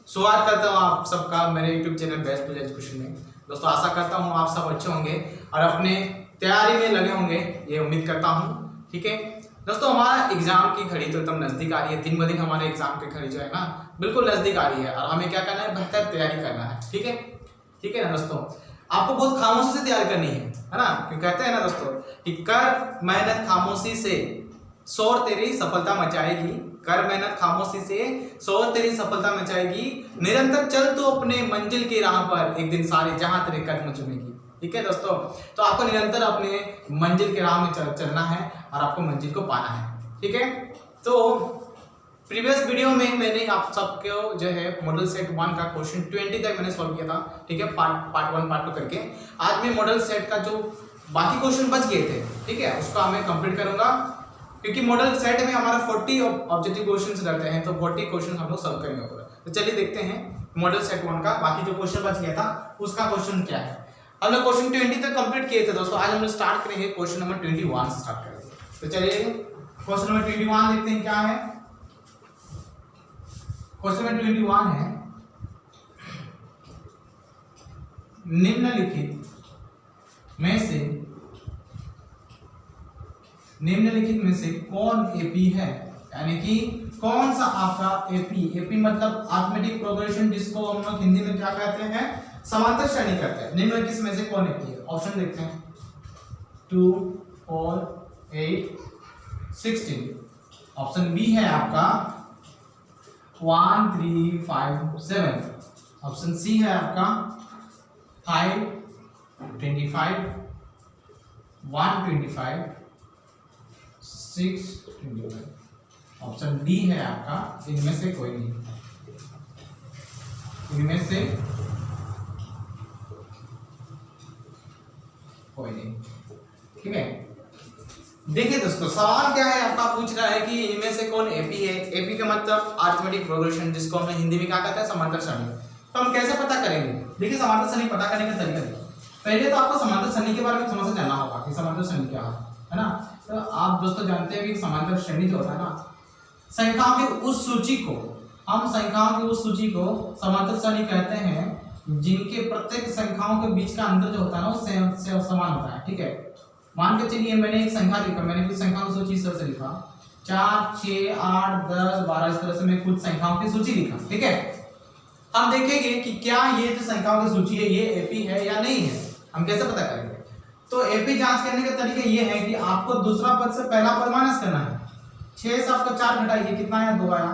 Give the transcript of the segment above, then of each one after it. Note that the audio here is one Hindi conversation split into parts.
स्वागत करता हूँ आप सबका मेरे YouTube channel best village education में। दोस्तों आशा करता हूँ आप सब अच्छे होंगे और अपने तैयारी में लगे होंगे, ये उम्मीद करता हूँ। ठीक है दोस्तों, हमारा एग्जाम की घड़ी तो एकदम नजदीक आ रही है। दिन ब दिन हमारे एग्जाम की घड़ी जो है ना बिल्कुल नजदीक आ रही है और हमें क्या करना है, बेहतर तैयारी करना है। ठीक है ना दोस्तों, आपको बहुत खामोशी से तैयारी करनी है ना। क्यों कहते हैं ना दोस्तों कि कर मेहनत खामोशी से शोर तेरी सफलता मचाएगी। कर मेहनत खामोशी से शोर तेरी सफलता मचाएगी। निरंतर चल तो अपने मंजिल की राह पर, एक दिन सारे जहां तेरे कदम चूमेगी। ठीक है दोस्तों, तो आपको निरंतर अपने मंजिल के राह में चलना है और आपको मंजिल को पाना है। ठीक है, तो प्रीवियस वीडियो में मैंने आप सबको जो है मॉडल सेट 1 का क्वेश्चन 20 तक मैंने सॉल्व किया था। ठीक है, पार्ट 1 पार्ट 2 करके। आज मैं मॉडल सेट का जो बाकी क्वेश्चन बच गए थे, ठीक है, उसका मैं कंप्लीट करूंगा। क्योंकि मॉडल सेट में हमारा 40 ऑब्जेक्टिव क्वेश्चंस रहते हैं, तो 40 क्वेश्चन हम लोग सॉल्व करेंगे पूरा। तो चलिए देखते हैं मॉडल सेट 1 का बाकी जो क्वेश्चन बच गया था उसका क्वेश्चन क्या है। हम लोग क्वेश्चन 20 तक कंप्लीट किए थे दोस्तों। आज हम लोग स्टार्ट करेंगे क्वेश्चन नंबर 21 से स्टार्ट करेंगे। तो चलिए क्वेश्चन नंबर 21 देखते हैं क्या है। क्वेश्चन नंबर 21 है, निम्नलिखित में से कौन एपी है, यानी कि कौन सा आपका एपी मतलब अरिथमेटिक प्रोग्रेशन, जिसको हम लोग हिंदी में क्या कहते हैं, समांतर श्रेणी कहते हैं। निम्नलिखित में से कौन एपी है। ऑप्शन देखते हैं 2, 4, 8, 16। ऑप्शन बी है आपका 1, 3, 5, 7। ऑप्शन सी है आपका 5, 25, 125, 6, 25। ऑप्शन डी है आपका इनमें से कोई नहीं, इनमें से कोई नहीं। ठीक है, देखिए दोस्तों सवाल क्या है आपका, पूछ रहा है कि इनमें से कौन एपी है। एपी का मतलब अरिथमेटिक प्रोग्रेशन, जिसको हम हिंदी में क्या कहते हैं, समांतर श्रेणी। तो हम कैसे पता करेंगे। देखिए समांतर श्रेणी पता करने का तरीका देखिए। पहले तो आपको समांतर श्रेणी के बारे में थोड़ा सा जानना होगा कि समांतर श्रेणी क्या है ना। तो आप दोस्तों जानते हैं कि समांतर श्रेणी जो होता है ना, संख्याओं की उस सूची को, हम संख्याओं की उस सूची को समांतर श्रेणी कहते हैं जिनके प्रत्येक संख्याओं के बीच का अंतर जो होता है ना वो समान होता है। ठीक है, मान के चलिए मैंने एक संख्या लिखा, मैंने कुछ संख्याओं की सूची इस तरह से लिखा 4, 6, 8, 10, 12, इस तरह से मैं कुछ संख्याओं की सूची लिखा। ठीक है, हम देखेंगे कि क्या ये जो संख्याओं की सूची है ये एपी है या नहीं है। हम कैसे पता करेंगे। तो एपी जांच करने का तरीका ये है कि आपको दूसरा पद से पहला पद माइनस करना है। 6 से आपको 4 घटाइए, कितना आया, 2 आया।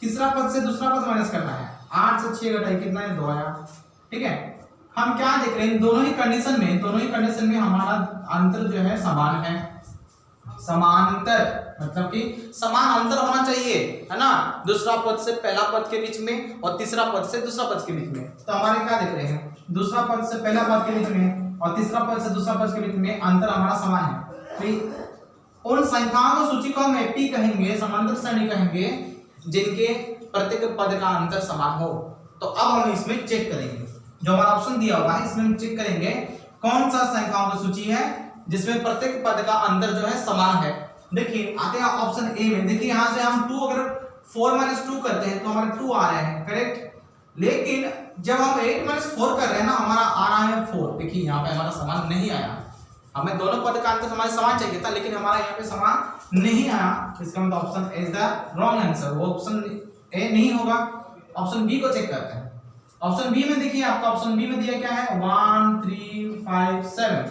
तीसरा पद से दूसरा पद माइनस करना है, 8 से 6 घटाइए, कितना आया, 2 आया। ठीक है, हम क्या देख रहे हैं, दोनों ही कंडीशन में हमारा अंतर जो है समान है। समांतर मतलब कि समान अंतर होना चाहिए, है ना, दूसरा पद से पहला पद के बीच में और तीसरा पद से दूसरा पद के बीच में। तो हमारे क्या देख रहे हैं, दूसरा पद से पहला पद के बीच में और तीसरा पद से दूसरा पद के बीच में अंतर हमारा समान है। तो उन संख्याओं की सूची को हम एपी कहेंगे, समांतर श्रेणी कहेंगे, जिनके प्रत्येक पद का अंतर समान हो। तो अब हम इसमें चेक करेंगे, जो हमारा ऑप्शन दिया हुआ है इसमें हम चेक करेंगे कौन सा संख्याओं की सूची है जिसमें प्रत्येक पद का अंतर जो है समान है। देखिए आते हैं ऑप्शन ए में। देखिए यहां से हम 2 अगर 4 - 2 करते हैं तो हमारे 2 आ रहे हैं, करेक्ट। लेकिन जब हम 8 - 4 कर रहे हैं ना, हमारा आ रहा है 4। देखिए यहाँ पे हमारा समान नहीं आया, हमें दोनों पद का अंतर हमारे समान चाहिए था, लेकिन हमारा यहाँ पे समान नहीं आया। इसका मतलब option A is the wrong answer, वो ऑप्शन ए नहीं होगा। ऑप्शन बी को चेक करते हैं। ऑप्शन बी में देखिए आपका ऑप्शन बी में दिया क्या है, 1, 3, 5, 7।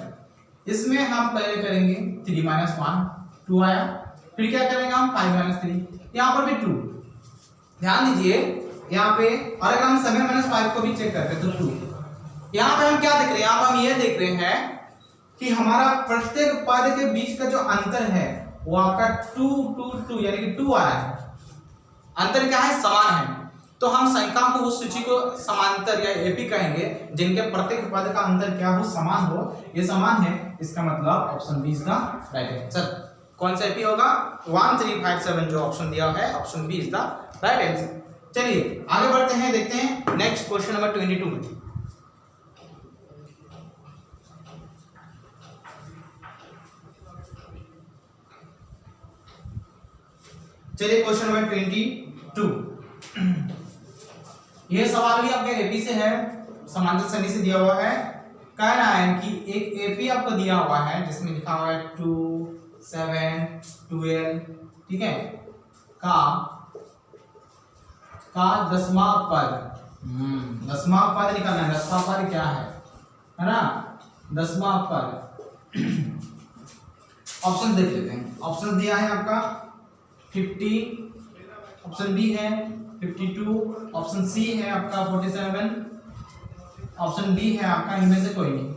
इसमें हम पहले करेंगे 3 - 1, 2 आया। फिर क्या करेंगे हम 5 - 3, यहाँ पर भी 2। ध्यान दीजिए यहाँ पे, और अगर हम 7 - 5 को भी चेक करते हैं तो 2। यहाँ पे हम क्या देख रहे हैं, यहाँ पे हम ये देख रहे हैं कि हमारा प्रत्येक पद के बीच का जो अंतर है वो आपका 2, 2, 2 यानी कि 2 आ रहा है। अंतर क्या है, समान है। तो हम संख्याओं को उस सूची को समांतर या एपी कहेंगे जिनके प्रत्येक पद का अंतर क्या हो, समान हो। ये समान है, इसका मतलब option B is the right answer. कौन सा एपी होगा, 1, 3, 5, 7 जो ऑप्शन दिया है, option B is the right answer. चलिए आगे बढ़ते हैं, देखते हैं नेक्स्ट क्वेश्चन नंबर 22 में। चलिए क्वेश्चन नंबर 22 ये सवाल भी आपके एपी से है, समांतर श्रेणी से दिया हुआ है। कह रहा है कि एक एपी आपको दिया हुआ है जिसमें लिखा हुआ है 2 7 12, ठीक है, का 10वां पद, 10वां पद निकालना है। 10वां पद क्या है ना, 10वां पद। ऑप्शन देख लेते हैं। ऑप्शन दिया है आपका 50, ऑप्शन बी है 52, ऑप्शन सी है आपका 47, ऑप्शन डी है आपका इनमें से कोई नहीं,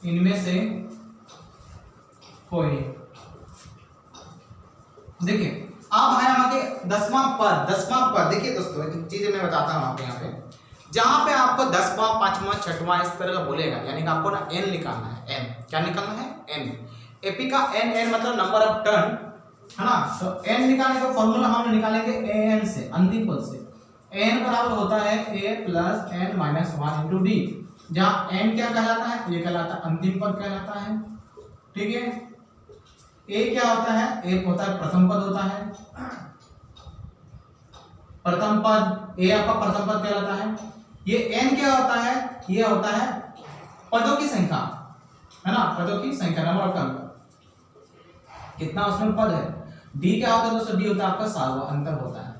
इनमें से कोई नहीं। देखिए अब है हमारे 10वां पद। 10वां पद देखिए दोस्तों, एक चीज मैं बताता हूं आपको। यहाँ पे जहां पे आपको 10वां 5वां 6वां इस तरह का बोलेगा, यानी कि आपको ना एन निकालना है। एन क्या निकालना है? एन। एपी का एन, एन मतलब नंबर ऑफ टर्न है ना। तो एन निकालने का फॉर्मूला हम निकालेंगे ए एन से, अंतिम पद से। एन बराबर होता है A plus N minus 1 into D, जहां एन क्या कहलाता है? ये कहलाता है अंतिम पद कहलाता है, ठीक है। ए क्या होता है? ए होता है प्रथम पद होता है, प्रथम पद। ए आपका प्रथम पद कहलाता है। ये एन क्या होता है? ये होता है पदों की संख्या, है ना, पदों की संख्या, नंबर ऑफ टर्न, कितना उसमें पद है। डी क्या होता है दोस्तों? डी होता है आपका सार्वअंतर होता है।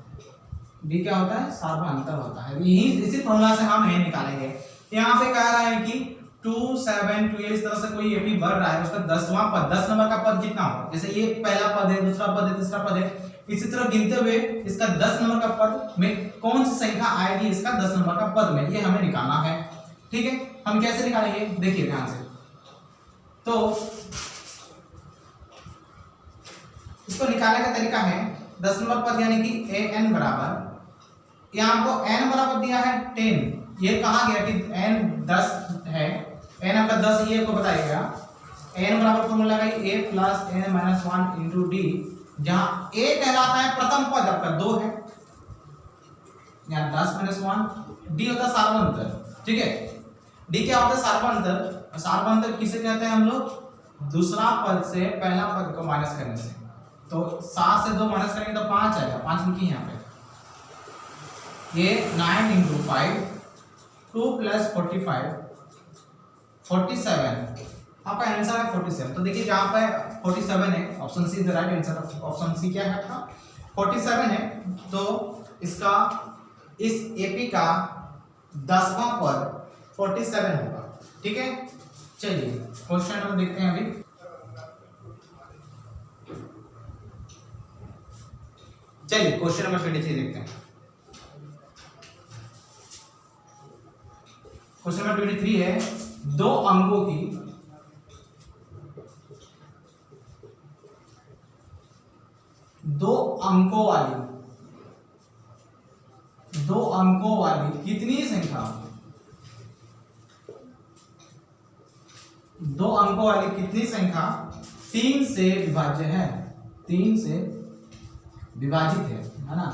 डी क्या होता है? सार्वअंतर होता है। यही इसी फॉर्मूला से हम एन निकालेंगे। यहाँ पे कह रहा है कि 2 7 12 इस तरह से कोई एपी बढ़ रहा है, उसका 10वां पद, 10 नंबर का पद कितना होगा? जैसे ये पहला पद है, दूसरा पद है, तीसरा पद है, इसी तरह गिनते हुए इसका 10 नंबर का पद में कौन सी संख्या आएगी इसका 10 नंबर का पद में, ये हमें निकालना है, ठीक है। हम कैसे निकालेंगे? देखिए ध्यान से। तो इसको निकालने का तरीका है 10 नंबर पद यानी कि ए एन बराबर, यहाँ आपको एन बराबर दिया है 10। ये कहा गया कि एन 10 है, एन आपका 10 ये को बताइएगा। एन बराबर फॉर्मूला लगाइए A plus N minus 1 into D, जहाँ ए कहलाता है प्रथम पद आपका 2 है, यहाँ 10 माइनस 1, डी होता है सार्वअंतर, ठीक है। डी क्या होता है? सार्वअंतर। सार्वअंतर किसे कहते हैं हम लोग? दूसरा पद से पहला पद को माइनस करने से। तो 7 से 2 माइनस करेंगे तो 5 आएगा, 5 लिखिए यहाँ पे। ये 9 इंटू 5, 2 प्लस 45, 47, आपका आंसर है 47। तो देखिए जहाँ पे 47 है, option C is the right answer. Option C क्या है आपका? 47 है। तो इसका इस एपी का 10वां पद 47 होगा, ठीक है। चलिए क्वेश्चन नंबर देखते हैं अभी। चलिए क्वेश्चन नंबर 23 देखते हैं। क्वेश्चन नंबर 23 है, 2 अंकों वाली कितनी संख्या, 2 अंकों वाली कितनी संख्या 3 से विभाज्य है? 3 से विभाजित है ना।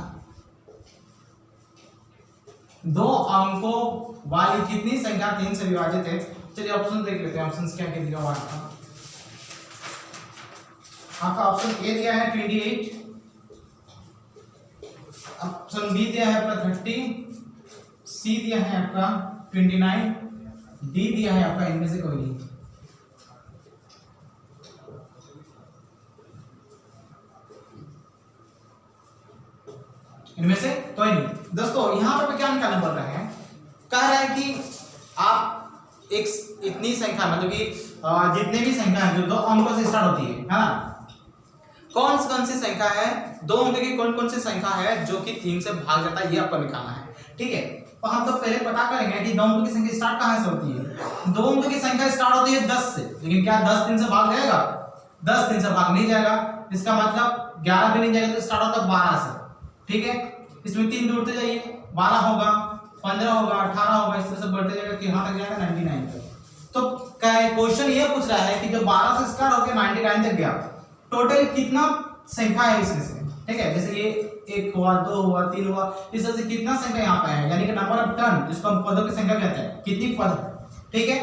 2 अंकों वाली कितनी संख्या 3 से विभाजित है? चलिए ऑप्शन देख लेते हैं। ऑप्शन क्या क्या दिया हुआ है आपका? ऑप्शन ए दिया है 28, ऑप्शन बी दिया है आपका 30, सी दिया है आपका 29, डी दिया है आपका इनमें से कोई नहीं। इनमें से कोई नहीं। दोस्तों यहाँ पर क्या निकालना पड़ रहा है? कह रहा है कि आप एक इतनी संख्या मतलब कि जितने भी संख्या है जो 2 अंकों से स्टार्ट होती है ना, कौन सी संख्या है, 2 अंक की कौन सी संख्या है जो कि 3 से भाग जाता है, ये आपको निकालना है, ठीक है। तो हम तो पहले पता करेंगे कि 2 अंकों की संख्या स्टार्ट कहां से होती है। 2 अंकों की संख्या स्टार्ट होती है 10 से, लेकिन क्या 10 3 से भाग जाएगा? 10 3 से भाग नहीं जाएगा। इसका मतलब 11 भी नहीं जाएगा, तो स्टार्ट होता है 12 से, ठीक है। इसमें 3 जोड़ते जाइए, 12 होगा, 15 होगा, 18 होगा, इस तरह से बढ़ते जाएगा कि यहां तक जाएगा 99 तक। तो क्वेश्चन ये पूछ रहा है कि जो 12 से स्टार्ट होकर 99 तक गया, टोटल कितना संख्या है इसमें से, ठीक है। जैसे ये 1 हुआ, 2 हुआ, 3 हुआ, इस तरह से कितना संख्या यहाँ पे है, यानी कि नंबर ऑफ टर्न, जिसको हम पदों की संख्या कहते हैं, कितनी पद, ठीक है।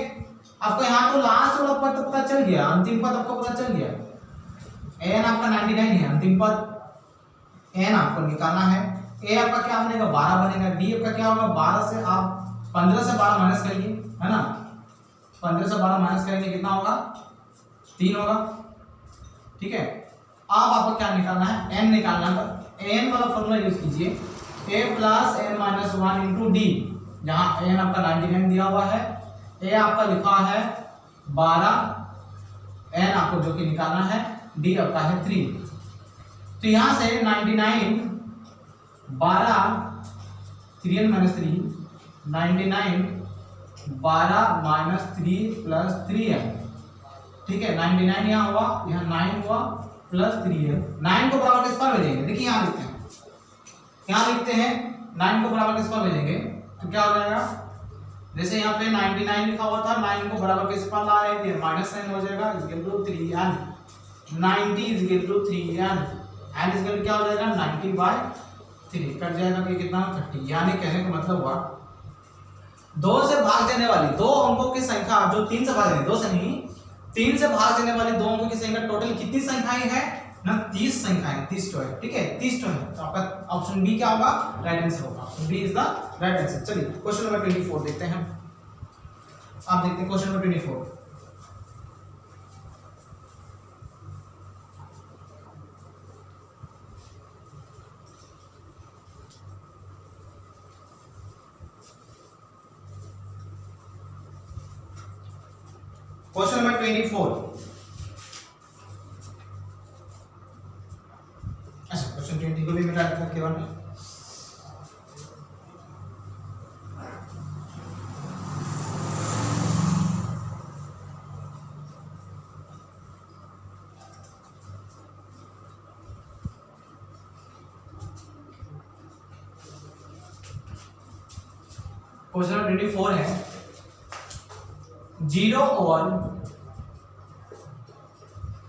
आपको यहाँ तो लास्ट वाला पद तो पता चल गया, अंतिम पद आपको पता चल गया। एन आपका 99 है, अंतिम पद एन आपको निकालना है। ए आपका क्या बनेगा 12 बनेगा, डी आपका क्या होगा 12 से आप 15 से 12 माइनस करिए, है ना, 15 से 12 माइनस करेंगे कितना होगा 3 होगा, ठीक है। अब आपको क्या निकालना है, एन निकालना है, तो एन वाला फॉर्मूला यूज कीजिए, A plus N minus 1 into D, जहाँ एन आपका 99 दिया हुआ है, ए आपका लिखा है 12, एन आपको जो कि निकालना है, डी आपका है 3। तो यहाँ से 99 12 3n minus 3 99 12 minus 3 plus 3n, ठीक है। 99 यहाँ हुआ, यहाँ 9 हुआ प्लस 3n, 9 को बराबर किस पर भेजेंगे, देखिए यहाँ लिखते हैं, यहाँ लिखते हैं 9 को बराबर किस पर भेजेंगे, तो क्या हो जाएगा, जैसे यहाँ पे 99 लिखा हुआ था, 9 को बराबर किस पर ला रहे थे, -9 हो जाएगा equal to 3n, 90 equal to 3n, n equal क्या हो जाएगा 90/3, कट जाएगा कि कितना 30, यानी कहने का मतलब हुआ 2 से भाग देने वाली 2 अंकों की संख्या जो 3 से भाग देने, 2 से नहीं 3 से भाग देने वाली 2 अंकों की संख्या टोटल कितनी संख्याएं हैं ना, 30 संख्याएं, 30 है, ठीक है, 30 है। तो आपका ऑप्शन बी क्या होगा, राइट आंसर होगा, option B is the right answer. चलिए क्वेश्चन नंबर 24 देखते हैं, आप देखते हैं क्वेश्चन नंबर 24। क्वेश्चन नंबर 24, अच्छा क्वेश्चन 20 को भी मिटा देते हैं केवल, क्वेश्चन नंबर 24 है 0 और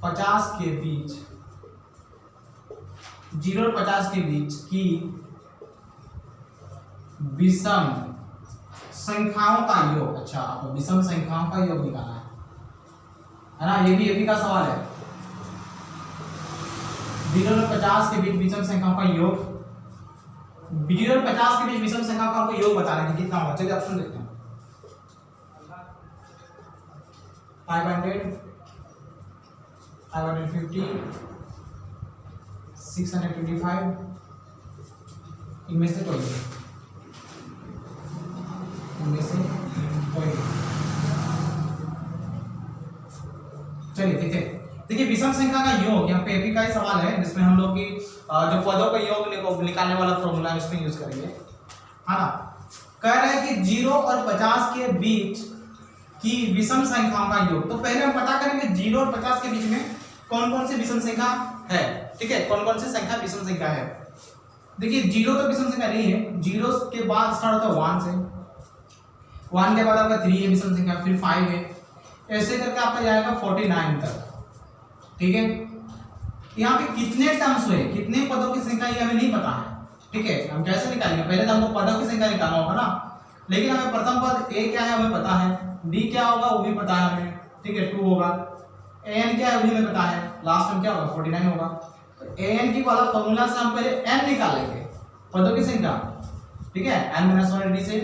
50 के बीच, 0 और 50 के बीच की विषम संख्याओं का योग, अच्छा आपको विषम संख्याओं का योग निकालना है ना, ये भी एपी का सवाल है। 0 और 50 के बीच विषम संख्याओं का योग, 0 और 50 के बीच विषम संख्याओं का आपको योग बताना है कितना होगा, चलिए ऑप्शन देखते हैं, 500 550 625, इनमें से 20, इनमें से 20। चलिए ठीक है, देखिए विषम संख्या का योग यहाँ पे एपी का ही सवाल है, जिसमें हम लोग की जो पदों का योग निकालने वाला फॉर्मूला इसमें यूज करेंगे, है ना। कह रहे हैं कि 0 और 50 के बीच की विषम संख्याओं का योग, तो पहले हम पता करेंगे 0 और 50 के बीच में कौन कौन सी विषम संख्या है, ठीक है, कौन कौन सी संख्या विषम संख्या है। देखिए 0 तो विषम संख्या नहीं है, 0 के बाद स्टार्ट होता है 1 से, 1 के बाद आपका 3 है विषम संख्या, फिर 5 है, ऐसे करके आपका जाएगा 49 तक, ठीक है। यहाँ पे कितने टर्म्स हुए, कितने पदों की संख्या ये हमें नहीं पता है, ठीक है, हम कैसे निकालेंगे, पहले तो हमको पदों की संख्या निकालना होगा ना, लेकिन हमें प्रथम पद ए क्या है हमें पता है, डी क्या होगा वो भी पता है हमें, ठीक है 2 होगा, एन क्या है वो भी हमें पता है, लास्ट में क्या होगा 49 होगा। तो एन की वाला फॉर्मूला से हम पहले एन निकालेंगे पदों की संख्या, ठीक है, n-1 डी से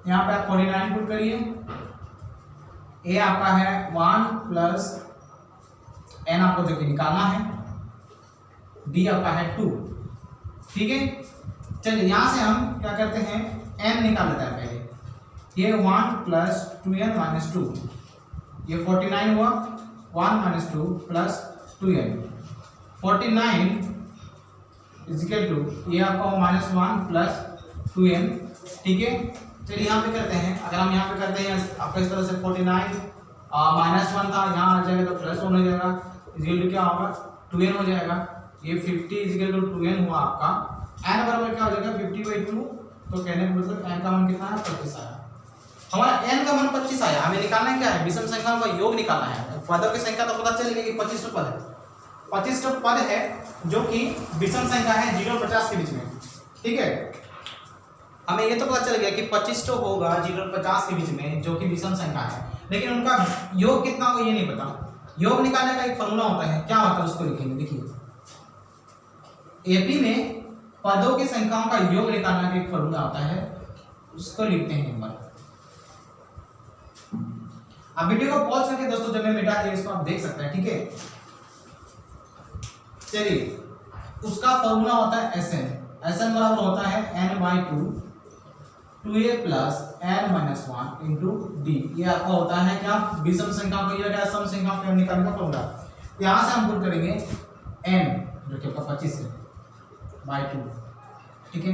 यहाँ पे आप 49 पुट करिए, ए आपका है 1 प्लस एन आपको जो कि निकालना है, डी आपका है 2, ठीक है। चलिए यहाँ से हम क्या करते हैं एन निकाल लेते हैं पहले, ये 1 प्लस 2n माइनस 2, ये 49 हुआ, 1 minus 2 plus 2n, 49 is equal to ये आपका -1 प्लस 2n, ठीक है। चलिए यहाँ पे करते हैं, अगर हम यहाँ पे करते हैं आपका इस तरह से 49 -1 था, यहाँ आ जाएगा तो +1 हो जाएगा, इक्वल टू क्या होगा 2n हो जाएगा, ये 50 इक्वल टू 2n हुआ आपका, n बराबर क्या हो जाएगा 50/2, तो कहने का मतलब n का मान कितना है 25 आया, हमारा n का मान 25 आया। हमें निकालना है क्या है, विषम संख्याओं का योग निकालना है, पदों की संख्या तो पता चल गई कि 25 पद है, 25 पद है जो कि विषम संख्या है 0 और 50 के बीच में, ठीक है। हमें ये तो पता चल गया कि 25 होगा 0 और 50 के बीच में जो कि विषम संख्या है, लेकिन उनका योग कितना होगा ये नहीं पता। योग निकालने का एक फॉर्मूला होता है, क्या होता है उसको लिखेंगे, देखिए एपी में पदों की संख्याओं का योग निकालना का एक फॉर्मूला होता है, उसको लिखते हैं एक बार। आप वीडियो को पॉज करके दोस्तों जब मैं मिटा दिया इसको आप देख सकते हैं, ठीक है। चलिए, उसका फॉर्मूला होता है Sn। Sn बराबर होता है n/2 2a plus n-1 into D. ये आपका होता है क्या, विषम संख्या को या सम संख्या को निकालने का फॉर्मूला। यहां से हम पुट करेंगे n जो कि आपका 25 है बाय 2, ठीक है।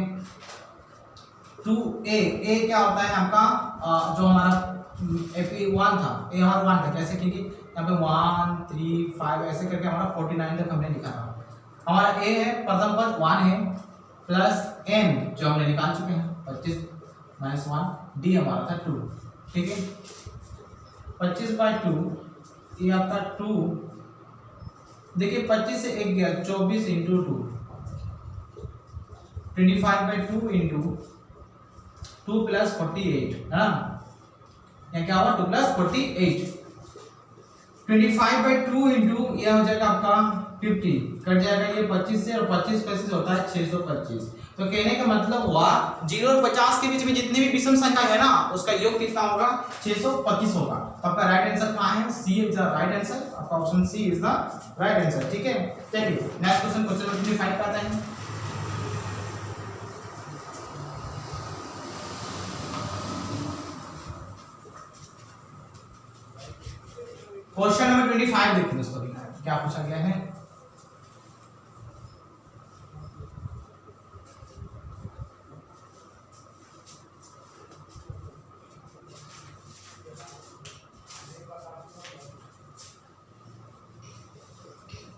2a क्या होता है आपका, जो हमारा AP1 था, a और 1 था, कैसे क्योंकि यहाँ पे 1 3 5 ऐसे करके हमारा 49 तक हमने लिखा था। हमारा a है प्रथम पद 1 है प्लस n जो हमने निकाल चुके हैं 25 माइनस 1, डी हमारा था 2, ठीक है। 25/2 ये आपका 2, देखिए 25 से 1 गया 24 इंटू 2, 25/2 इंटू 2 प्लस 48 है ना, यहाँ क्या होगा 2 प्लस 48। 25/2 इंटू ये हो जाएगा आपका 50, कट जाएगा ये 25 से, और 25 25 होता है 625। तो कहने का मतलब हुआ 0 और 50 के बीच में जितनी भी विषम संख्या है ना उसका योग कितना होगा, 625 होगा। तो आपका राइट आंसर कहाँ है, C is the right answer, आपका option C is the right answer, ठीक है। चलिए नेक्स्ट क्वेश्चन, क्वेश्चन नंबर 25 पे आते हैं। क्वेश्चन नंबर 25 देखिए दोस्तों क्या पूछा गया है।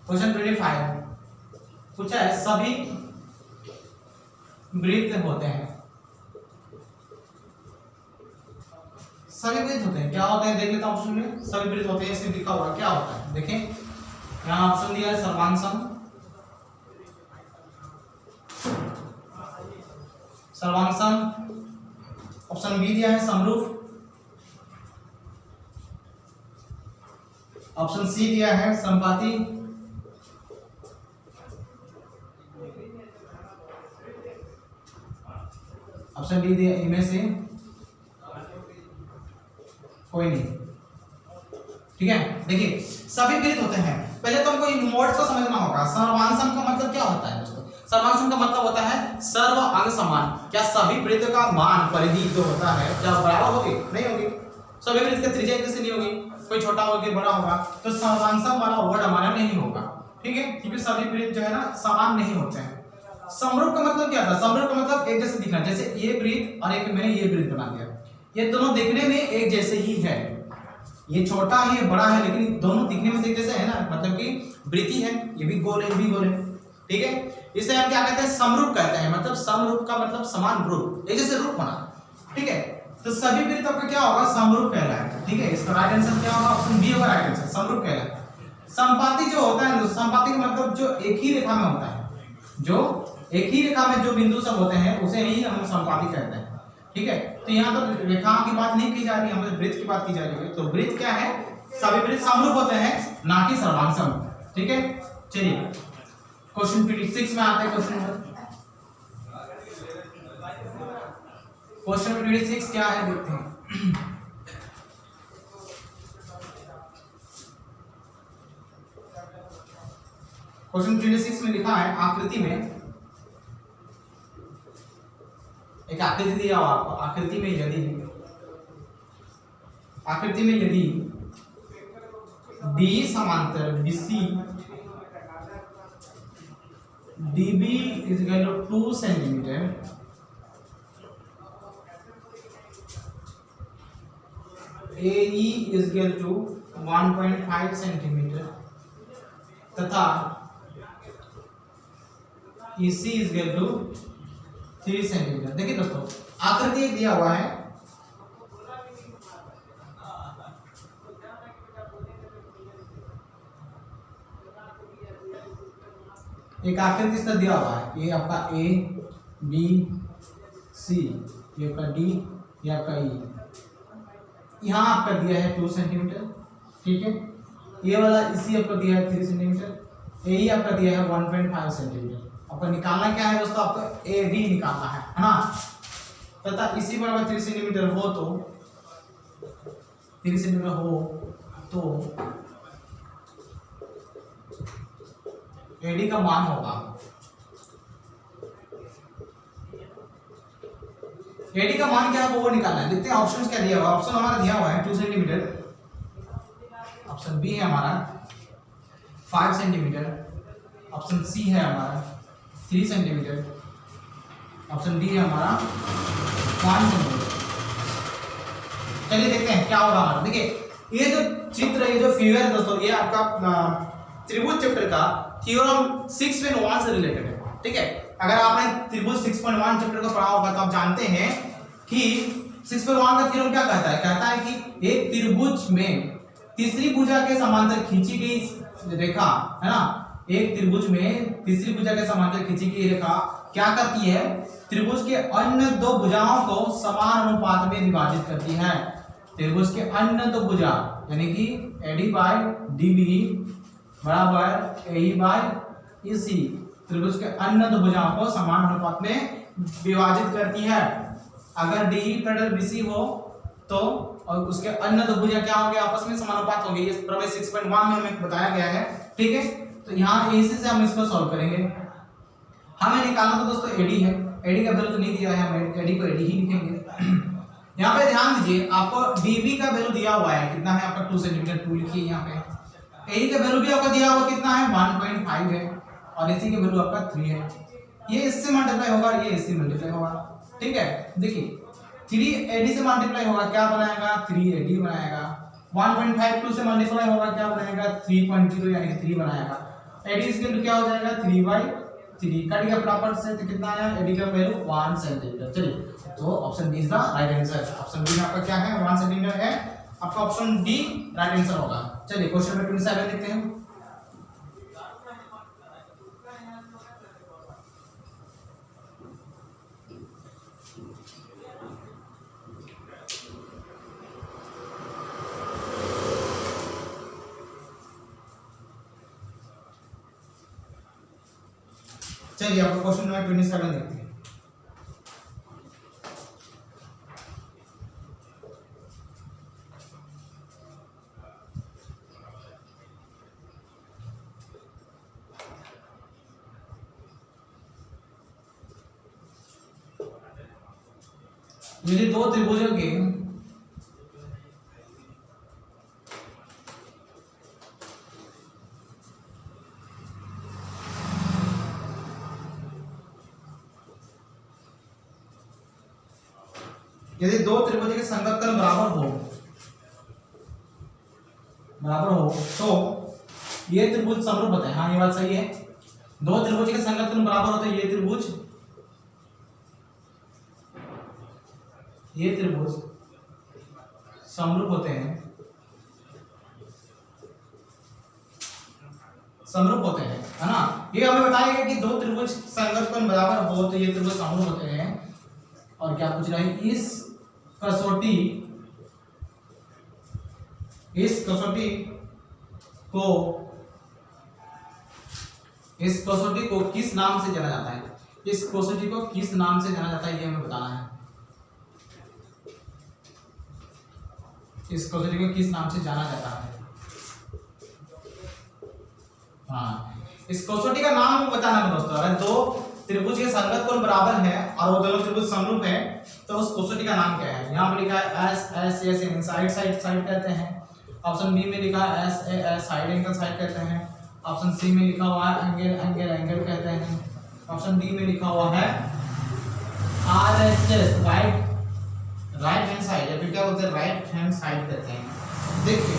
क्वेश्चन 25 पूछा है, सभी वृत्त होते हैं, सभी वृत्त होते हैं, क्या होते हैं देख लेता हूं ऑप्शन में। सभी वृत्त होते हैं ऐसे लिखा हुआ, क्या होता है देखें, यहाँ ऑप्शन दिया है सर्वांग सम, ऑप्शन बी दिया है समरूप, ऑप्शन सी दिया है संपाती, ऑप्शन डी दिया इनमें से कोई नहीं, ठीक है। देखिए सभी वृत्त होते हैं, पहले तो हमको इन वर्ड्स को समझना होगा। सर्वांग का मतलब क्या होता है दोस्तों, सर्वांग का मतलब होता है सर्व अंग समान। क्या सभी वृत्त का मान परिधि जो होता है क्या बराबर होगी, नहीं होगी। सभी वृत्त की त्रिज्या एक जैसी नहीं होगी, कोई छोटा होगा बड़ा होगा, तो सर्वांग वाला वर्ड हमारा नहीं होगा, ठीक है, क्योंकि सभी वृत्त जो है ना समान नहीं होते हैं। समरूप का मतलब क्या था, समरूप का मतलब एक जैसे दिखना, जैसे ये वृत्त और एक मैंने ये वृत्त बना दिया, ये दोनों दिखने में एक जैसे ही है, ये छोटा है ये बड़ा है, लेकिन दोनों दिखने में एक जैसे है ना, मतलब कि वृत्ति है, ये भी गोल है ये भी गोल है, ठीक है। इसे हम क्या कहते हैं, समरूप कहते हैं। मतलब समरूप का मतलब समान रूप, एक जैसे रूप होना, ठीक है। तो सभी वृत्तों का क्या होगा, समरूप कहलाएगा, ठीक है। इसका राइट आंसर क्या होगा, ऑप्शन बी होगा राइट आंसर, समरूप कहलाएगा। संपाती जो होता है, संपाती का मतलब जो एक ही रेखा में होता है, जो एक ही रेखा में जो बिंदु सब होते हैं उसे ही हम संपाती कहते हैं, ठीक है। तो यहाँ तो रेखाओं की बात नहीं की जा रही है, हमें वृत्त की बात की जा रही है। तो वृत्त क्या है, सभी वृत्त समरूप होते हैं, ना कि सर्वांग, ठीक है। चलिए क्वेश्चन 26 में आते हैं। क्वेश्चन 26 क्या है देखते हैं। क्वेश्चन 26 में लिखा है, आकृति में एक आकृति दिया हुआ आपको, आकृति में यदि डी समांतर BC DB is equal to 2 centimetre, AE is equal to 1.5 centimetre तथा EC is equal to 3 centimetre. देखिए दोस्तों आकृति एक दिया हुआ है, एक आकृति इस तरह दिया हुआ है, ये आपका A B C, ये आपका D, ये आपका E। यहाँ आपका दिया है 2 सेंटीमीटर, ठीक है। ये वाला इसी आपका दिया है 3 सेंटीमीटर, यही आपका दिया है 1.5 सेंटीमीटर। आपको निकालना क्या है दोस्तों, आपको ए डी निकालना है ना। तथा इसी बराबर 3 सेंटीमीटर हो तो 3 सेंटीमीटर हो तो एडी का मान होगा, एडी का मान क्या है वो निकालना है। देखते हैं ऑप्शंस क्या दिया हुआ है। ऑप्शन हमारा दिया हुआ है 2 सेंटीमीटर, ऑप्शन बी है हमारा 5 सेंटीमीटर, ऑप्शन सी है हमारा 3 सेंटीमीटर, ऑप्शन डी है हमारा 5 सेंटीमीटर। चलिए देखते हैं क्या होगा हमारा। देखिए ये जो चित्र, ये जो फिगर है दोस्तों, ये आपका त्रिभुज चैप्टर का थ्योरम 6.1 से रिलेटेड है। ठीक है, अगर आपने त्रिभुज 6.1 चैप्टर को पढ़ा होगा तो आप जानते हैं कि 6.1 का थ्योरम क्या कहता है, कहता है कि एक त्रिभुज में तीसरी भुजा के समांतर खींची गई रेखा है ना, एक त्रिभुज में तीसरी भुजा के समांतर खींची गई रेखा क्या करती है, त्रिभुज के अन्य दो भुजाओं को समान अनुपात में विभाजित करती है। त्रिभुज के अन्य दो भुजा यानी कि AD बाय DB बराबर AE बाय EC, त्रिभुज के अन्य दो भुजाओं को समान अनुपात में विभाजित करती है। अगर DE पैरेलल BC हो तो और उसके अन्य दो भुजा क्या होंगे, आपस में समानुपात होंगे। ये प्रमेय 6.1 में हमें बताया गया है। ठीक है, तो यहाँ इसी से हम इसको सॉल्व करेंगे। हमें निकालना तो दोस्तों AD है, AD का वैल्यू तो नहीं दिया है, हम AD को AD ही लिखेंगे। यहाँ पे ध्यान दीजिए, आपको DB का वैल्यू दिया हुआ है, कितना है आपका 2 सेंटीमीटर, 2 लिखिए यहाँ पे। AE का वैल्यू भी आपका दिया हुआ कितना है 1.5 है, और इसी का वैल्यू आपका 3 है। ये इससे मल्टीप्लाई होगा, ये इससे मल्टीप्लाई होगा। ठीक है, देखिए 3 AD से मल्टीप्लाई होगा क्या बनाएगा, 3 AD बनाएगा। 1.5 2 से मल्टीप्लाई होगा क्या बनाएगा, 3.0 यानी कि 3 बनाएगा। AD इसके लिए क्या हो जाएगा 3/3, कट गया बराबर से, तो कितना आया AD का वैल्यू 1 सेंटीमीटर। चलिए, तो option D is the right answer. Option D में आपका क्या है 1 सेंटीमीटर है, आपका ऑप्शन डी राइट आंसर होगा। चलिए क्वेश्चन नंबर 27 देखते हैं। चलिए आपको क्वेश्चन नंबर 27 देखते हैं। यदि दो त्रिभुजों के संगत कोण बराबर हो तो ये त्रिभुज समरूप होता है। हाँ ये बात सही है, दो त्रिभुज के संगत कोण बराबर होते हैं, ये त्रिभुज समरूप होते हैं, है ना। ये हमें बताएगा कि दो त्रिभुज संगत कोण बराबर हो तो ये त्रिभुज समरूप होते हैं। और क्या पूछ रहा है, इस कसौटी को किस नाम से जाना जाता है, इस कसौटी को किस नाम से जाना जाता है ये हमें बताना है। इस कसौटी को किस नाम से जाना जाता है, हाँ इस कसौटी का नाम हमको बताना है दोस्तों। अगर दो त्रिभुज के संगत कोण बराबर है और वो दोनों त्रिभुज समरूप है तो उस कसौटी का नाम क्या है। यहाँ पर लिखा है S S S inside side कहते हैं। ऑप्शन बी में लिखा है S A S side angle side कहते हैं। ऑप्शन सी में लिखा हुआ है एंगल कहते हैं। ऑप्शन डी में लिखा हुआ है R H S right hand side, या फिर क्या बोलते हैं राइट हैंड साइड कहते हैं। देखिए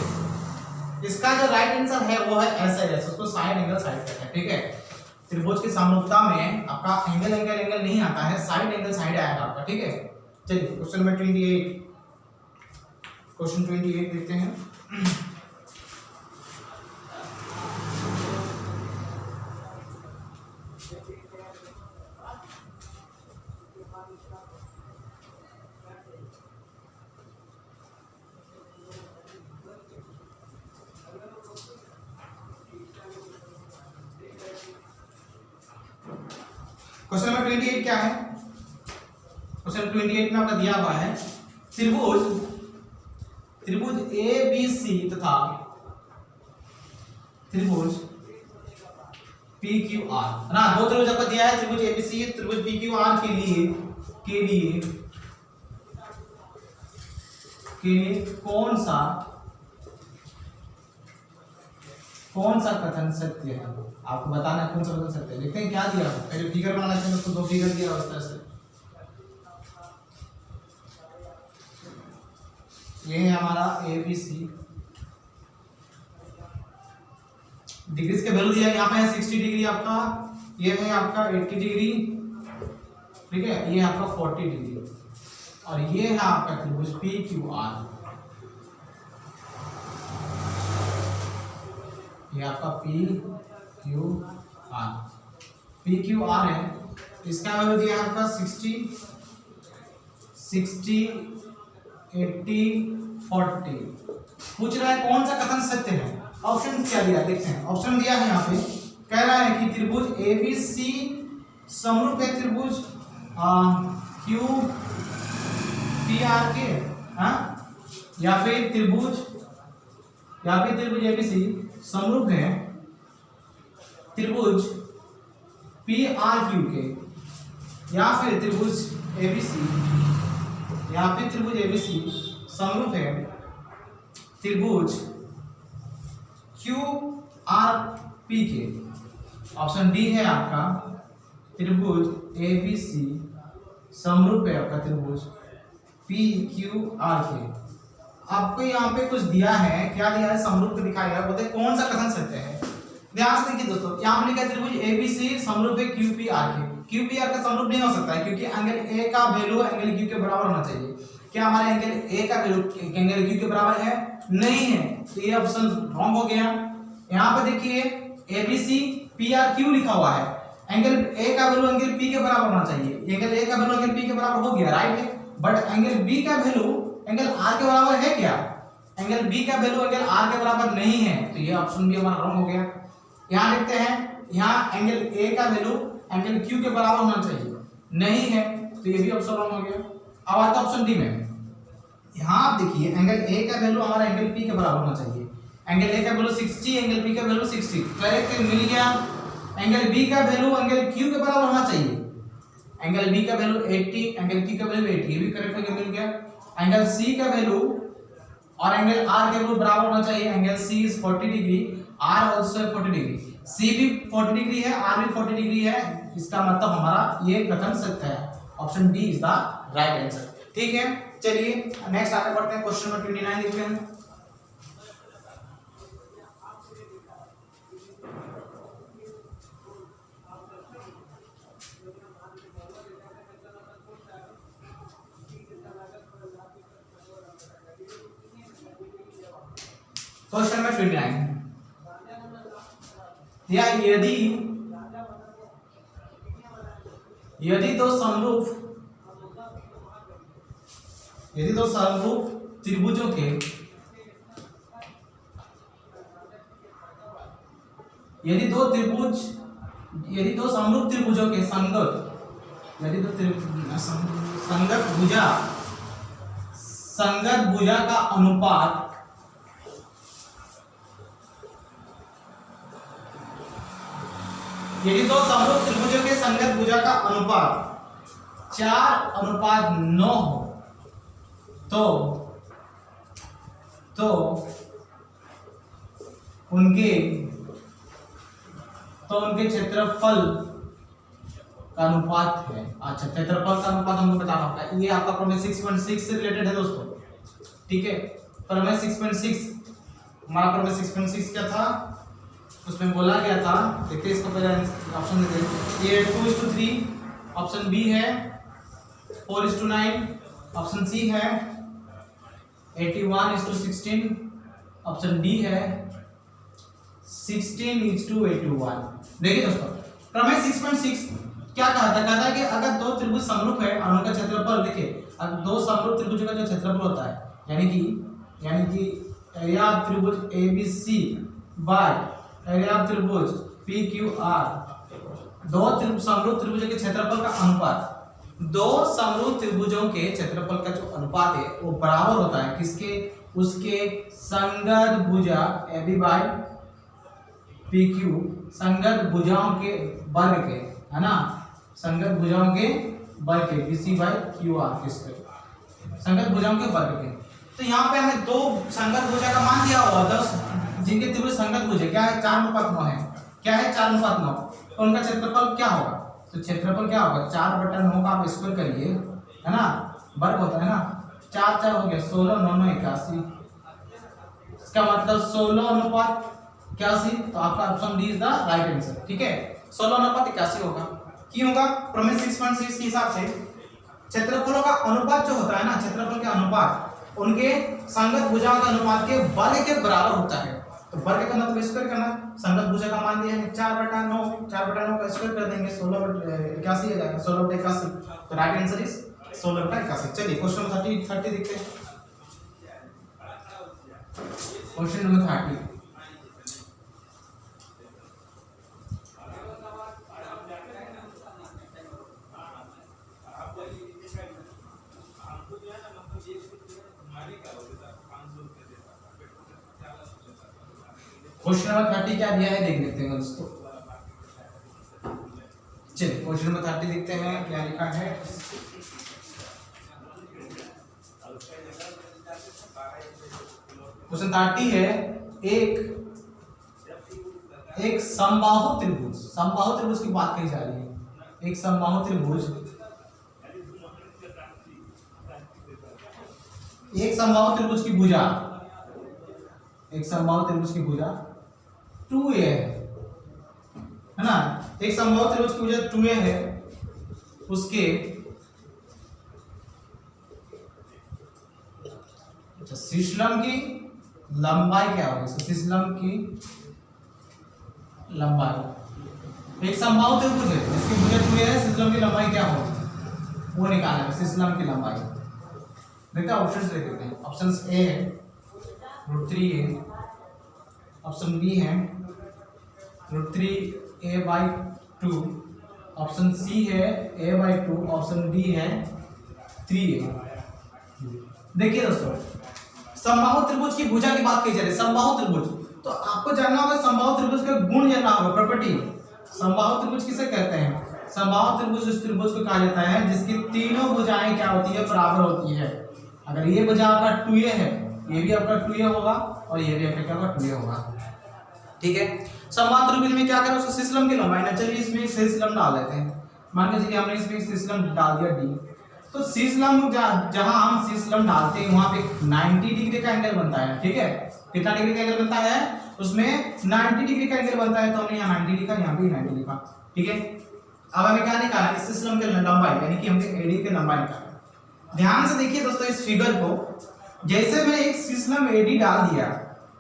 इसका जो राइट आंसर है वो है एस एस, उसको साइड एंगल साइड कहते हैं। ठीक है, त्रिभुज की समरूपता में आपका एंगल नहीं आता है, साइड एंगल साइड आएगा आपका। ठीक है, चलिए क्वेश्चन नंबर 28 देखते हैं। क्वेश्चन नंबर 28 क्या है? क्वेश्चन 28 में आपका दिया हुआ है त्रिभुज ABC तथा त्रिभुज PQR ना, दो त्रिभुज आपको दिया है, त्रिभुज ABC त्रिभुज PQR के लिए कौन सा कथन सत्य है? आपको बताना है कौन सा कथन सत्य है। देखते हैं क्या दिया है, पहले फिगर बनाना चाहिए, उसको दो फिगर दिया उस तरह से। ये है हमारा ABC, डिग्रीज के वैल्यू दिया यहाँ पे है 60 डिग्री आपका, ये है आपका 80 डिग्री, ठीक है, ये है आपका 40 डिग्री, और ये है आपका त्रिभुज PQR, ये आपका PQR है। इसका वैल्यू दिया है आपका 60 80 40। पूछ रहा है कौन सा कथन सत्य है। ऑप्शन क्या दिया देखते हैं। ऑप्शन दिया है यहाँ पे, कह रहा है कि त्रिभुज ABC समरूप है त्रिभुज QPR के, या फिर त्रिभुज ABC समरूप है त्रिभुज PRQ के, या फिर त्रिभुज ABC समरूप है त्रिभुज QRP के। ऑप्शन डी है आपका, त्रिभुज ABC समरूप है आपका त्रिभुज PQR के। आपको यहाँ पे कुछ दिया है, क्या दिया है, समरूप दिखाया है, बोलते कौन सा कथन सत्य है। ध्यान से देखिए दोस्तों, यहाँ पे लिखा है त्रिभुज ABC समरूप है QPR के। QPR का समरूप नहीं हो सकता है, क्योंकि एंगल A का वैल्यू एंगल Q के बराबर होना चाहिए। क्या हमारे एंगल A का वैल्यू एंगल Q के बराबर है? नहीं है, तो ये ऑप्शन रॉन्ग हो गया। यहाँ पे देखिए ABC PRQ लिखा हुआ है, एंगल A का वैल्यू एंगल P के बराबर होना चाहिए। एंगल A का वैल्यू एंगल P के बराबर हो गया, राइट है, बट एंगल B का वैल्यू एंगल R के बराबर है क्या? एंगल B का वैल्यू एंगल R के बराबर नहीं है, तो ये ऑप्शन भी हमारा रॉन्ग हो गया। यहाँ देखते हैं, यहाँ एंगल A का वैल्यू एंगल Q के बराबर होना चाहिए, नहीं है, तो ये भी ऑप्शन रॉन्ग हो गया। अब आता है ऑप्शन डी में। यहाँ आप देखिए एंगल A का वैल्यू हमारा एंगल P के बराबर होना चाहिए। एंगल A का वैल्यू 60, एंगल P का वैल्यू 60, करेक्ट मिल गया। एंगल B का वैल्यू एंगल Q के बराबर होना चाहिए। एंगल B का वैल्यू 80, एंगल Q का वैल्यू 80, ये भी करेक्ट होकर मिल गया। एंगल C का वैल्यू और एंगल R के वैल्यू बराबर होना चाहिए। Angle C is 40 degree, R also 40 degree, C भी 40 डिग्री है, R भी 40 डिग्री है। इसका मतलब हमारा ये कथन सत्य है। Option D is the right answer. ठीक है, चलिए नेक्स्ट आगे बढ़ते हैं। क्वेश्चन नंबर 29 देखते हैं। क्वेश्चन नंबर 29, या यदि दो समरूप त्रिभुजों के समरूप त्रिभुजों के संगत भुजा का अनुपात यदि दो समरूप त्रिभुजों के संगत भुजा का अनुपात 4:9 हो तो उनके क्षेत्रफल का अनुपात है। अच्छा, क्षेत्रफल का अनुपात हमको बताना होगा। ये आपका प्रमेय 6.6 से रिलेटेड है दोस्तों, ठीक है। प्रमेय 6.6, हमारा प्रमेय 6.6 क्या था, उसमें बोला गया था, देखते इसको पहले ऑप्शन देते हैं। ये 2:3, ऑप्शन बी है 4:9, ऑप्शन सी है 81:16, ऑप्शन डी है 16:81। देखिए दोस्तों, प्रमेय 6.6 क्या कहा था? कहा था कि अगर दो त्रिभुज समरूप है और उनका क्षेत्रफल, देखिए अगर दो समरूप त्रिभुजों का जो क्षेत्रफल होता है, यानी कि एरिया ऑफ त्रिभुज ABC बाय एरिया ऑफ त्रिभुज PQR समरूप त्रिभुजों के क्षेत्रफल का अनुपात, दो समरूप त्रिभुजों के क्षेत्रफल का जो अनुपात है वो बराबर होता है किसके, उसके संगत भुजा AB बाय PQ, संगत भुजाओं के वर्ग के, है ना, संगत भुजाओं के वर्ग के BC बाय QR के स्क्वायर, संगत भुजाओं के वर्ग के। तो यहाँ पे हमें दो संगत भुजा का मान दिया हुआ 10 जिनके त्रिभुज संगत भुज है, क्या है 4:9 है, क्या है 4:9, तो उनका क्षेत्रफल क्या होगा, तो क्षेत्रफल क्या होगा 4/9 का आप स्क्वायर करिए, है ना, वर्ग होता है ना, 4 4 हो गया 16 9 9 81, इसका मतलब 16:81, तो आपका option D is the right answer. ठीक है, 16:81 होगा। क्यों होगा, प्रमेय 6.6 के हिसाब से क्षेत्रफलों का अनुपात जो होता है ना, क्षेत्रफल के अनुपात उनके संगत भुजाओं के अनुपात के वर्ग के बराबर होता है। तो वर्ग का मतलब स्क्वायर करना, संगत भुजा का मान दिया है 4/9, 4/9 का स्क्वायर कर देंगे 16/81 हो जाएगा, 16/81, तो राइट आंसर इज 16/81। चलिए क्वेश्चन नंबर 30 देखते हैं। क्वेश्चन नंबर 30, क्वेश्चन नंबर 30 क्या दिया है देख लेते हैं दोस्तों। चलिए क्वेश्चन नंबर 30 देखते हैं क्या लिखा है। क्वेश्चन 30 है, एक समबाहु त्रिभुज, समबाहु त्रिभुज की बात कही जा रही है। एक समबाहु त्रिभुज, एक समबाहु त्रिभुज की भुजा, एक समबाहु त्रिभुज की भुजा 2a है ना, एक समबाहु त्रिभुज की भुजा 2a है, उसके शीर्षलंब की लंबाई क्या होगी, शीर्षलंब की लंबाई, एक समबाहु त्रिभुज है जिसकी भुजा 2a है, शीर्षलंब की लंबाई क्या होगी वो निकालना है, शीर्षलंब की लंबाई। देखते हैं ऑप्शंस देख लेते हैं। ऑप्शन ए है √3 है, ऑप्शन बी है √3a/2, ऑप्शन सी है a/2, ऑप्शन डी है 3a। देखिए दोस्तों, समबाहु त्रिभुज की भुजा की बात की जा रही है, समबाहु त्रिभुज, तो आपको जानना होगा समबाहु त्रिभुज का गुण जानना होगा, प्रॉपर्टी। समबाहु त्रिभुज किसे कहते हैं, समबाहु त्रिभुज उस त्रिभुज को कहा जाता है जिसकी तीनों भुजाएं क्या होती है, बराबर होती है। अगर ये भुजा आपका 2a है, ये भी आपका 2a होगा और ये भी आपका क्या होगा 2a होगा। ठीक है, समबाहु त्रिभुज में क्या करें, उसको शीर्षलंब की लंबाई ना, चलिए इसमें एक शीर्षलंब डाल देते हैं। मान के चलिए हमने इसमें एक शीर्षलंब डाल दिया d, तो शीर्षलंब जहां हम शीर्षलंब डालते हैं वहां पे 90 डिग्री का एंगल बनता है। ठीक है, कितना डिग्री का एंगल बनता है, उसमें 90 डिग्री का एंगल बनता है, तो हमने यहाँ 90 लिखा, यहाँ भी 90 लिखा। ठीक है, अब हमें क्या निकालना है, इस शीर्षलंब की लंबाई, यानी कि हमने AD की लंबाई निकालना है। ध्यान से देखिए दोस्तों इस फिगर को, जैसे मैं एक शीर्षलंब AD डाल दिया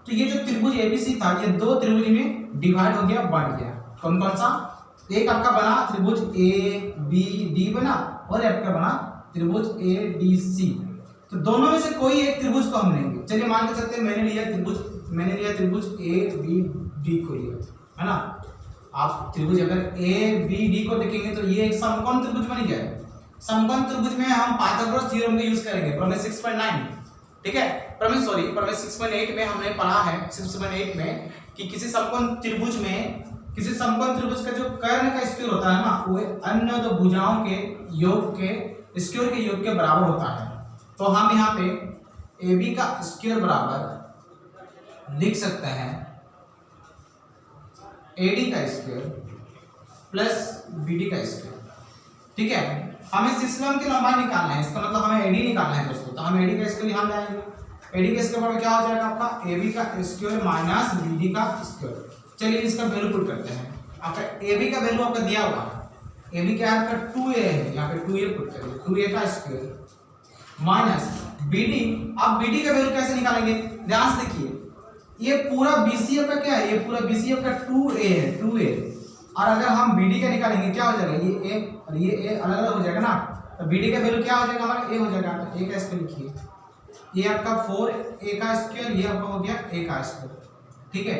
तो ये जो त्रिभुज ABC था ये दो त्रिभुज में डिवाइड हो गया, बढ़ गया। कौन कौन सा, एक आपका बना त्रिभुज ABD बना और आपका बना त्रिभुज ADC। तो दोनों में से कोई एक त्रिभुज को हम लेंगे। चलिए मान के चलते हैं मैंने लिया त्रिभुज ABD को लिया, है ना। आप त्रिभुज अगर ABD को देखेंगे तो ये एक समकोण त्रिभुज बन गया। समकोण त्रिभुज में हम पाइथागोरस थ्योरम का यूज करेंगे, प्रमेय 6.9। ठीक है, प्रमेय 6.8 में हमने पढ़ा है, 6.8 में कि किसी समकोण त्रिभुज का जो कर्ण का स्क्वायर होता है ना, वो अन्य दो भुजाओं के योग के स्क्वायर के योग के बराबर होता है। तो हम यहाँ पे AB का स्क्वायर बराबर लिख सकते हैं AD का स्क्वायर प्लस BD का स्क्वायर। ठीक है, हमें शीर्षलंब की लंबाई निकालना है, इसका मतलब हमें AD निकालना है दोस्तों। तो हम AD का स्क्वायर यहाँ लाएंगे, AD के स्क्वायर पर क्या हो जाएगा आपका AB का स्क्वायर माइनस BD का स्क्वायर। चलिए इसका वैल्यू पुट करते हैं। आपका AB का वैल्यू आपका दिया हुआ है, AB क्या है आपका 2a है, यहाँ पे 2a पुट करिए, 2a का स्क्वायर माइनस BD। अब BD का वैल्यू कैसे निकालेंगे, ध्यान से देखिए, ये पूरा BC आपका क्या है, ये पूरा BC आपका 2a है, 2a, और अगर हम BD का निकालेंगे क्या हो जाएगा, ये a और ये a अलग अलग हो जाएगा ना, तो BD का वैल्यू क्या हो जाएगा हमारा a हो जाएगा। तो a का स्क्वायर लिखिए, ये आपका 4a का स्क्वायर, ये आपका हो गया a का स्क्वायर। ठीक है,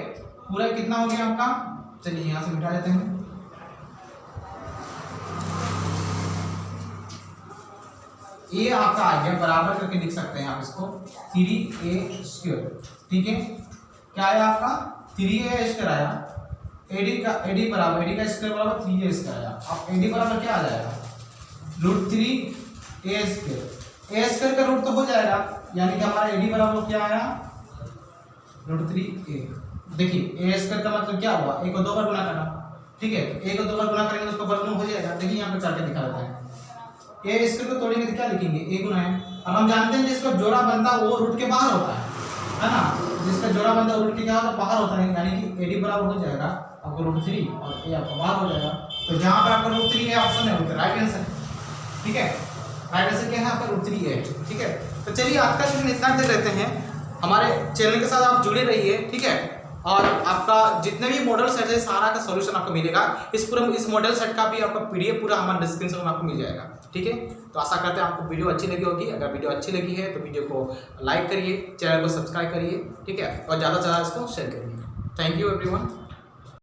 पूरा कितना हो गया आपका, चलिए यहाँ से मिटा देते हैं। ए आपका आ गया, बराबर करके लिख सकते हैं आप इसको 3a²। ठीक है, क्या आया आपका 3a² आया। एडी का स्क्वायर बराबर 3a² आया। अब एडी बराबर क्या आ जाएगा √3a²। a² का रूट तो हो जाएगा, यानी कि हमारा एडी बराबर क्या आया √3a। देखिए a² का मतलब क्या हुआ, a को 2 बार गुना करना। ठीक है, a को 2 बार गुना करेंगे तो उसका वर्गमूल हो जाएगा। देखिए यहाँ पे करके दिखा देता है, a² को तोड़ेंगे तो क्या लिखेंगे, a गुना है। अब हम जानते हैं जिसका जोड़ा बनता है वो रूट के बाहर होता है ना, जिसका जोड़ा बनता है वो रूट के क्या होता है, बाहर होता है, यानी कि एडी बराबर हो जाएगा आपको √3 और a आपका बाहर हो जाएगा। तो जहाँ पर आपका √3 है ऑप्शन है वो राइट आंसर। ठीक है, राइट आंसर क्या है आपका √3 है। ठीक है, तो चलिए आज का सेशन इतना देख लेते हैं। हमारे चैनल के साथ आप जुड़े रहिए। ठीक है, और आपका जितने भी मॉडल सेट है सारा का सॉल्यूशन आपको मिलेगा। इस मॉडल सेट का भी आपका पीडीएफ पूरा हमारे डिस्क्रिप्शन में आपको मिल जाएगा। ठीक है, तो आशा करते हैं आपको वीडियो अच्छी लगी होगी। अगर वीडियो अच्छी लगी है तो वीडियो को लाइक करिए, चैनल को सब्सक्राइब करिए। ठीक है, और ज़्यादा से ज़्यादा इसको शेयर करिए। Thank you everyone.